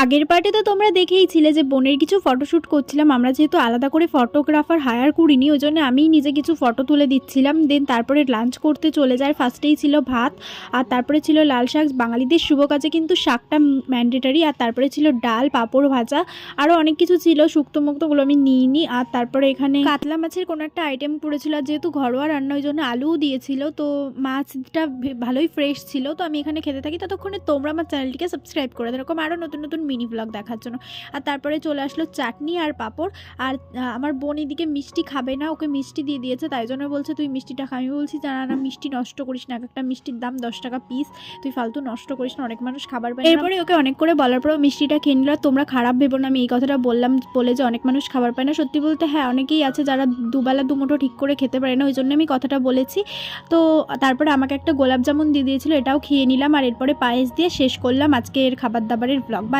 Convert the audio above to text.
আগের পার্টে তো তোমরা দেখেইছিলে যে বোনের কিছু ফটোশ্যুট করছিলাম। আমরা যেহেতু আলাদা করে ফটোগ্রাফার হায়ার করিনি, ওই জন্য আমিই নিজে কিছু ফটো তুলে দিচ্ছিলাম। দেন তারপরে লাঞ্চ করতে চলে যায়। ফার্স্টেই ছিল ভাত, আর তারপরে ছিল লাল শাক। বাঙালিদের শুভ কাজে কিন্তু শাকটা ম্যান্ডেটারি। আর তারপরে ছিল ডাল, পাঁপড় ভাজা, আরও অনেক কিছু ছিল। শুক্তো মুক্তোগুলো আমি নিইনি। আর তারপরে এখানে কাতলা মাছের কোনো একটা আইটেম পড়েছিল, আর যেহেতু ঘরোয়া রান্না ওই জন্য আলুও দিয়েছিল। তো মাছটা ভালোই ফ্রেশ ছিল। তো আমি এখানে খেতে থাকি, ততক্ষণে তোমরা আমার চ্যানেলটিকে সাবস্ক্রাইব করে দাও এরকম আরও নতুন নতুন মিনি ব্লগ দেখার জন্য। আর তারপরে চলে আসলো চাটনি আর পাঁপড়। আর আমার বোন এদিকে মিষ্টি খাবে না, ওকে মিষ্টি দিয়ে দিয়েছে, তাই জন্য বলছে তুই মিষ্টিটা খা। আমি বলছি না না, মিষ্টি নষ্ট করিস না, একটা মিষ্টির দাম 10 টাকা পিস, তুই ফালতু নষ্ট করিস না, অনেক মানুষ খাবার পায় না। এরপরে ওকে অনেক করে বলার পরেও মিষ্টিটা খেয়ে নিল। তোমরা খারাপ ভেবো না, আমি এই কথাটা বললাম বলে যে অনেক মানুষ খাবার পায় না। সত্যি বলতে হ্যাঁ, অনেকেই আছে যারা দুবেলা দুমুঠো ঠিক করে খেতে পারে না, ওই জন্য আমি কথাটা বলেছি। তো তারপরে আমাকে একটা গোলাপ জামুন দিয়ে দিয়েছিল, এটাও খেয়ে নিলাম। আর এরপরে পায়েস দিয়ে শেষ করলাম আজকের খাবার দাবারের ব্লগ।